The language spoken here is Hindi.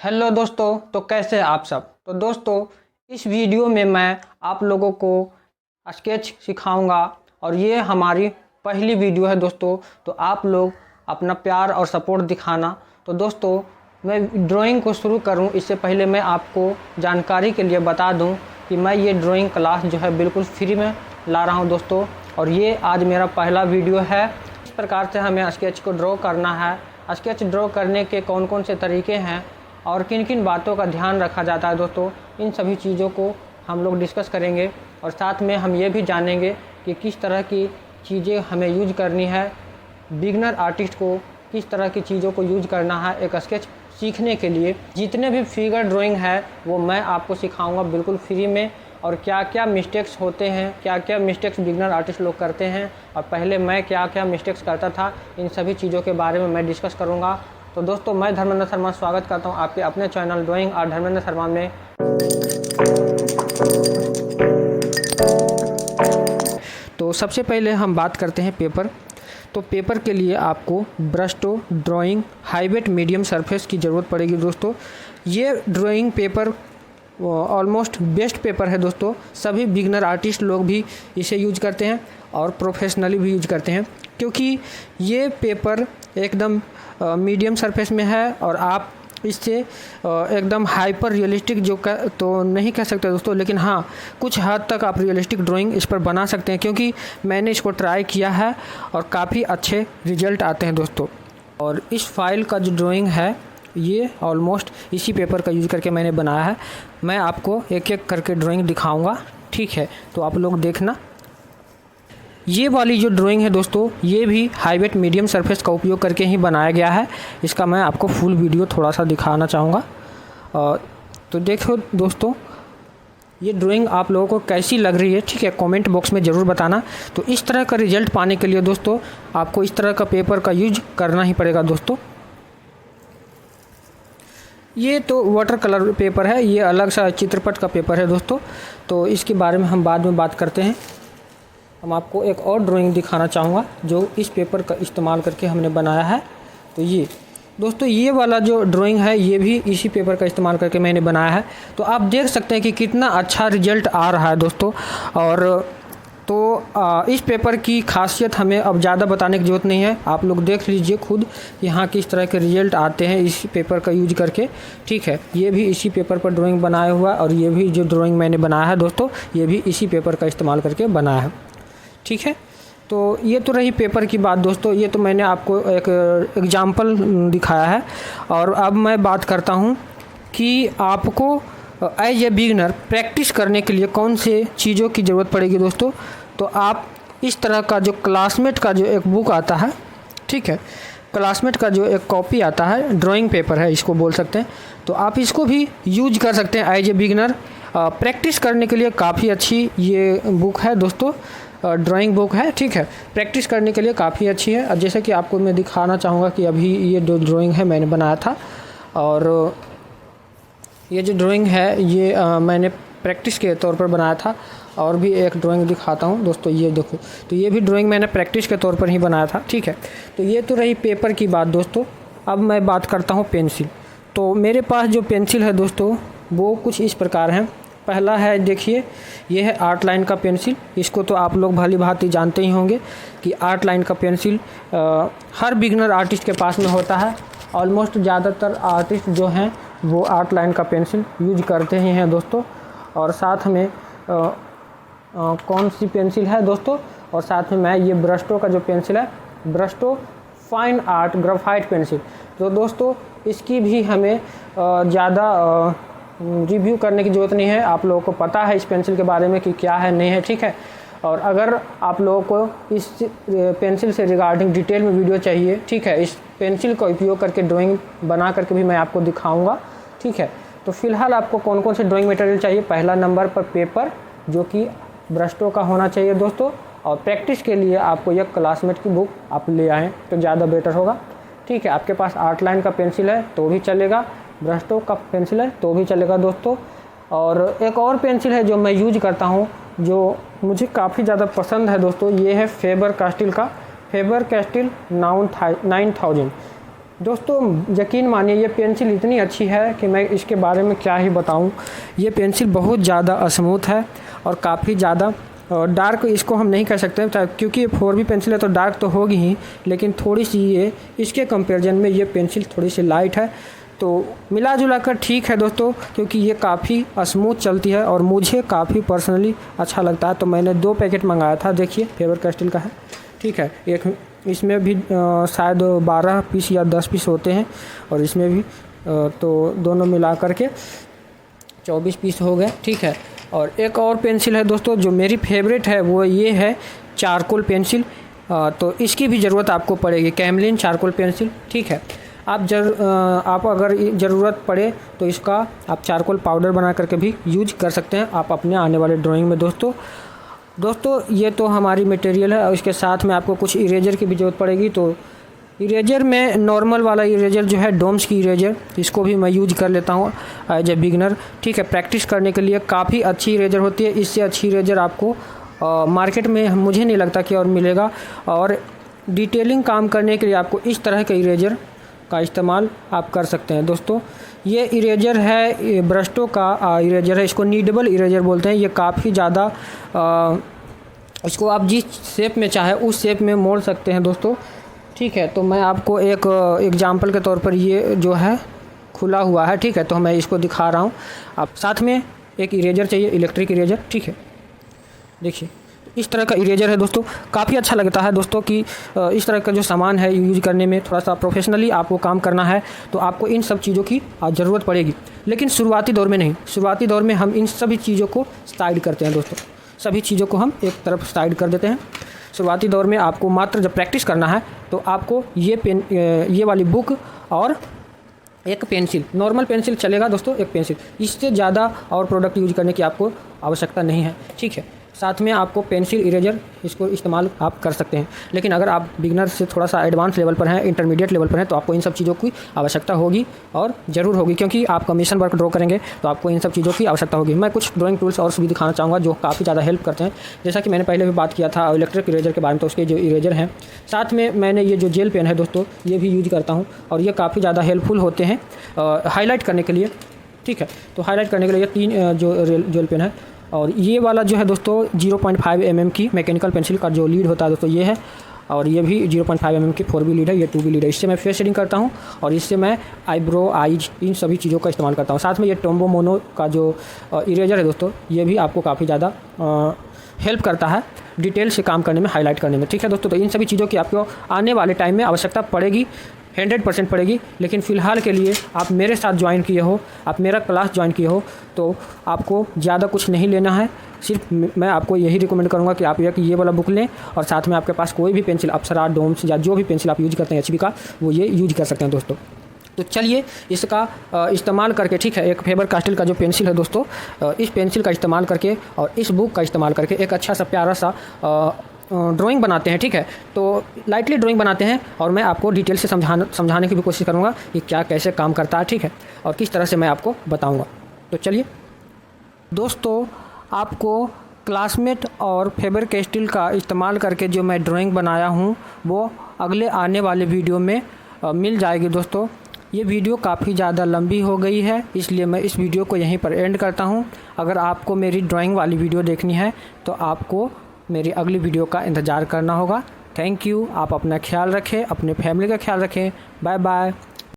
हेलो दोस्तों, तो कैसे हैं आप सब। तो दोस्तों, इस वीडियो में मैं आप लोगों को स्केच सिखाऊंगा और ये हमारी पहली वीडियो है दोस्तों। तो आप लोग अपना प्यार और सपोर्ट दिखाना। तो दोस्तों, मैं ड्राइंग को शुरू करूं इससे पहले मैं आपको जानकारी के लिए बता दूं कि मैं ये ड्राइंग क्लास जो है बिल्कुल फ्री में ला रहा हूं दोस्तों। और ये आज मेरा पहला वीडियो है। इस प्रकार से हमें स्केच को ड्रॉ करना है। स्केच ड्रॉ करने के कौन कौन से तरीके हैं और किन किन बातों का ध्यान रखा जाता है दोस्तों, इन सभी चीज़ों को हम लोग डिस्कस करेंगे। और साथ में हम ये भी जानेंगे कि किस तरह की चीज़ें हमें यूज करनी है। बिगनर आर्टिस्ट को किस तरह की चीज़ों को यूज करना है एक स्केच सीखने के लिए। जितने भी फिगर ड्राइंग है वो मैं आपको सिखाऊंगा बिल्कुल फ्री में। और क्या क्या मिस्टेक्स होते हैं, क्या क्या मिस्टेक्स बिगनर आर्टिस्ट लोग करते हैं और पहले मैं क्या क्या मिस्टेक्स करता था, इन सभी चीज़ों के बारे में मैं डिस्कस करूँगा। तो दोस्तों, मैं धर्मेंद्र शर्मा स्वागत करता हूं आपके अपने channel drawing art Dharmendra Sharma में। तो सबसे पहले हम बात करते हैं पेपर। तो पेपर के लिए आपको ब्रश टो, ड्राइंग, हाईवेट, मीडियम सरफेस की ज़रूरत पड़ेगी दोस्तों। ये drawing paper almost best paper है दोस्तों। सभी बिगनर आर्टिस्ट लोग भी इसे यूज करते हैं और प्रोफेशनली भी यूज करते हैं, क्योंकि ये पेपर एकदम मीडियम सरफेस में है और आप इससे एकदम हाइपर रियलिस्टिक तो नहीं कह सकते दोस्तों, लेकिन हाँ कुछ हद तक आप रियलिस्टिक ड्राइंग इस पर बना सकते हैं, क्योंकि मैंने इसको ट्राई किया है और काफ़ी अच्छे रिजल्ट आते हैं दोस्तों। और इस फाइल का जो ड्राइंग है ये ऑलमोस्ट इसी पेपर का यूज़ करके मैंने बनाया है। मैं आपको एक एक करके ड्राइंग दिखाऊंगा, ठीक है। तो आप लोग देखना। ये वाली जो ड्राइंग है दोस्तों, ये भी हाईवेट मीडियम सरफेस का उपयोग करके ही बनाया गया है। इसका मैं आपको फुल वीडियो थोड़ा सा दिखाना चाहूँगा। तो देखो दोस्तों, ये ड्राइंग आप लोगों को कैसी लग रही है, ठीक है, कमेंट बॉक्स में ज़रूर बताना। तो इस तरह का रिजल्ट पाने के लिए दोस्तों आपको इस तरह का पेपर का यूज करना ही पड़ेगा दोस्तों। ये तो वाटर कलर पेपर है, ये अलग सा चित्रपट का पेपर है दोस्तों। तो इसके बारे में हम बाद में बात करते हैं। हम आपको एक और ड्राइंग दिखाना चाहूँगा जो इस पेपर का इस्तेमाल करके हमने बनाया है। तो ये दोस्तों, ये वाला जो ड्राइंग है ये भी इसी पेपर का इस्तेमाल करके मैंने बनाया है। तो आप देख सकते हैं कि कितना अच्छा रिजल्ट आ रहा है दोस्तों। और तो इस पेपर की खासियत हमें अब ज़्यादा बताने की ज़रूरत नहीं है। आप लोग देख लीजिए खुद यहाँ किस तरह के रिजल्ट आते हैं इस पेपर का यूज करके, ठीक है। ये भी इसी पेपर पर ड्राइंग बनाया हुआ है और ये भी जो ड्राइंग मैंने बनाया है दोस्तों, ये भी इसी पेपर का इस्तेमाल करके बनाया है, ठीक है। तो ये तो रही पेपर की बात दोस्तों। ये तो मैंने आपको एक एग्जाम्पल दिखाया है। और अब मैं बात करता हूँ कि आपको एज ए बिगनर प्रैक्टिस करने के लिए कौन से चीज़ों की ज़रूरत पड़ेगी दोस्तों। तो आप इस तरह का जो क्लासमेट का जो एक बुक आता है, ठीक है, क्लासमेट का जो एक कॉपी आता है, ड्राइंग पेपर है इसको बोल सकते हैं, तो आप इसको भी यूज कर सकते हैं एज ए बिगनर। प्रैक्टिस करने के लिए काफ़ी अच्छी ये बुक है दोस्तों, ड्राइंग बुक है, ठीक है। प्रैक्टिस करने के लिए काफ़ी अच्छी है। अब जैसे कि आपको मैं दिखाना चाहूँगा कि अभी ये जो ड्राइंग है मैंने बनाया था, और ये जो ड्राइंग है ये मैंने प्रैक्टिस के तौर पर बनाया था। और भी एक ड्राइंग दिखाता हूँ दोस्तों, ये देखो। तो ये भी ड्राइंग मैंने प्रैक्टिस के तौर पर ही बनाया था, ठीक है। तो ये तो रही पेपर की बात दोस्तों। अब मैं बात करता हूँ पेंसिल। तो मेरे पास जो पेंसिल है दोस्तों वो कुछ इस प्रकार हैं। पहला है, देखिए, ये है आर्ट लाइन का पेंसिल। इसको तो आप लोग भली भांति जानते ही होंगे कि आर्ट लाइन का पेंसिल हर बिगनर आर्टिस्ट के पास में होता है। ऑलमोस्ट ज़्यादातर आर्टिस्ट जो हैं वो आर्ट लाइन का पेंसिल यूज करते ही हैं दोस्तों। और साथ में कौन सी पेंसिल है दोस्तों, और साथ में मैं ये ब्रशटो का जो पेंसिल है, ब्रशटो फाइन आर्ट ग्राफाइट पेंसिल। तो दोस्तों इसकी भी हमें ज़्यादा रिव्यू करने की ज़रूरत नहीं है। आप लोगों को पता है इस पेंसिल के बारे में कि क्या है, नहीं है, ठीक है। और अगर आप लोगों को इस पेंसिल से रिगार्डिंग डिटेल में वीडियो चाहिए, ठीक है, इस पेंसिल का उपयोग करके ड्राइंग बना करके भी मैं आपको दिखाऊंगा, ठीक है। तो फिलहाल आपको कौन कौन से ड्राइंग मटेरियल चाहिए। पहला नंबर पर पेपर, जो कि ब्रशटो का होना चाहिए दोस्तों। और प्रैक्टिस के लिए आपको यह क्लासमेट की बुक आप ले आएँ तो ज़्यादा बेटर होगा, ठीक है। आपके पास आर्ट लाइन का पेंसिल है तो भी चलेगा, ब्रशटो का पेंसिल है तो भी चलेगा दोस्तों। और एक और पेंसिल है जो मैं यूज करता हूँ, जो मुझे काफ़ी ज़्यादा पसंद है दोस्तों, ये है फेबर कास्टिल का फेबर कैस्टिल 9000। दोस्तों यकीन मानिए ये पेंसिल इतनी अच्छी है कि मैं इसके बारे में क्या ही बताऊं। ये पेंसिल बहुत ज़्यादा स्मूथ है और काफ़ी ज़्यादा डार्क इसको हम नहीं कह सकते, क्योंकि ये 4B पेंसिल है तो डार्क तो होगी ही, लेकिन थोड़ी सी ये इसके कंपैरिजन में ये पेंसिल थोड़ी सी लाइट है। तो मिला जुला कर ठीक है दोस्तों, क्योंकि ये काफ़ी स्मूथ चलती है और मुझे काफ़ी पर्सनली अच्छा लगता है। तो मैंने 2 पैकेट मंगाया था, देखिए फेबर कैस्टिल का है, ठीक है। एक इसमें भी शायद 12 पीस या 10 पीस होते हैं और इसमें भी तो दोनों मिला करके 24 पीस हो गए, ठीक है। और एक और पेंसिल है दोस्तों जो मेरी फेवरेट है, वो ये है चारकोल पेंसिल। तो इसकी भी ज़रूरत आपको पड़ेगी, कैमलिन चारकोल पेंसिल, ठीक है। आप अगर ज़रूरत पड़े तो इसका आप चारकोल पाउडर बना करके भी यूज कर सकते हैं आप अपने आने वाले ड्राइंग में दोस्तों ये तो हमारी मटेरियल है। और इसके साथ में आपको कुछ इरेजर की भी ज़रूरत पड़ेगी। तो इरेजर में नॉर्मल वाला इरेजर जो है डोम्स की इरेजर, इसको भी मैं यूज कर लेता हूँ एज ए बिगनर, ठीक है। प्रैक्टिस करने के लिए काफ़ी अच्छी इरेजर होती है, इससे अच्छी इरेजर आपको मार्केट में मुझे नहीं लगता कि और मिलेगा। और डिटेलिंग काम करने के लिए आपको इस तरह के इरेजर का इस्तेमाल आप कर सकते हैं दोस्तों। ये इरेजर है ब्रस्टो का इरेजर है, इसको नीडेबल इरेजर बोलते हैं। ये काफ़ी ज़्यादा इसको आप जिस शेप में चाहे उस शेप में मोड़ सकते हैं दोस्तों, ठीक है। तो मैं आपको एक एग्जांपल के तौर पर ये जो है खुला हुआ है, ठीक है, तो मैं इसको दिखा रहा हूँ। आप साथ में एक इरेजर चाहिए, इलेक्ट्रिक इरेजर, ठीक है। देखिए इस तरह का इरेजर है दोस्तों, काफ़ी अच्छा लगता है दोस्तों कि इस तरह का जो सामान है यूज करने में थोड़ा सा प्रोफेशनली आपको काम करना है तो आपको इन सब चीज़ों की ज़रूरत पड़ेगी। लेकिन शुरुआती दौर में नहीं, शुरुआती दौर में हम इन सभी चीज़ों को साइड करते हैं दोस्तों, सभी चीज़ों को हम एक तरफ साइड कर देते हैं। शुरुआती दौर में आपको मात्र जब प्रैक्टिस करना है तो आपको ये वाली बुक और एक पेंसिल, नॉर्मल पेंसिल चलेगा दोस्तों, एक पेंसिल, इससे ज़्यादा और प्रोडक्ट यूज करने की आपको आवश्यकता नहीं है, ठीक है। साथ में आपको पेंसिल इरेजर इसको इस्तेमाल आप कर सकते हैं। लेकिन अगर आप बिगनर से थोड़ा सा एडवांस लेवल पर हैं, इंटरमीडिएट लेवल पर हैं, तो आपको इन सब चीज़ों की आवश्यकता होगी और ज़रूर होगी, क्योंकि आप कमीशन वर्क ड्रॉ करेंगे तो आपको इन सब चीज़ों की आवश्यकता होगी। मैं कुछ ड्राइंग टूल्स और भी दिखाना चाहूँगा जो काफ़ी ज़्यादा हेल्प करते हैं। जैसा कि मैंने पहले भी बात किया था इलेक्ट्रिक इरेजर के बारे में, तो उसके जो इरेजर हैं, साथ में मैंने ये जो जेल पेन है दोस्तों ये भी यूज करता हूँ और ये काफ़ी ज़्यादा हेल्पफुल होते हैं हाईलाइट करने के लिए, ठीक है। तो हाईलाइट करने के लिए ये 3 जो जेल पेन है। और ये वाला जो है दोस्तों 0.5 mm की मैकेनिकल पेंसिल का जो लीड होता है दोस्तों ये है, और ये भी 0.5 mm की 4B लीड है, ये 2B लीड है। इससे मैं फेस शेडिंग करता हूँ और इससे मैं आईब्रो, आईज, इन सभी चीज़ों का इस्तेमाल करता हूँ। साथ में ये टोम्बो मोनो का जो इरेजर है दोस्तों, ये भी आपको काफ़ी ज़्यादा हेल्प करता है डिटेल से काम करने में, हाईलाइट करने में, ठीक है दोस्तों। तो इन सभी चीज़ों की आपको आने वाले टाइम में आवश्यकता पड़ेगी, 100% पड़ेगी। लेकिन फ़िलहाल के लिए आप मेरे साथ ज्वाइन किए हो, आप मेरा क्लास ज्वाइन किए हो, तो आपको ज़्यादा कुछ नहीं लेना है। सिर्फ मैं आपको यही रिकमेंड करूँगा कि आप ये वाला बुक लें और साथ में आपके पास कोई भी पेंसिल, अप्सरा, डोम्स या जो भी पेंसिल आप यूज करते हैं HB का, वो ये यूज कर सकते हैं दोस्तों। तो चलिए इसका इस्तेमाल करके, ठीक है, एक फेबर कास्टिल का जो पेंसिल है दोस्तों, इस पेंसिल का इस्तेमाल करके और इस बुक का इस्तेमाल करके एक अच्छा सा प्यारा सा ड्राइंग बनाते हैं, ठीक है। तो लाइटली ड्राइंग बनाते हैं और मैं आपको डिटेल से समझाने की भी कोशिश करूँगा कि क्या कैसे काम करता है, ठीक है, और किस तरह से मैं आपको बताऊँगा। तो चलिए दोस्तों, आपको क्लासमेट और फेबर कैस्टिल का इस्तेमाल करके जो मैं ड्राइंग बनाया हूँ वो अगले आने वाले वीडियो में मिल जाएगी दोस्तों। ये वीडियो काफ़ी ज़्यादा लंबी हो गई है, इसलिए मैं इस वीडियो को यहीं पर एंड करता हूँ। अगर आपको मेरी ड्राइंग वाली वीडियो देखनी है तो आपको मेरी अगली वीडियो का इंतज़ार करना होगा। Thank you. आप अपना ख्याल रखें, अपने फैमिली का ख्याल रखें। Bye bye.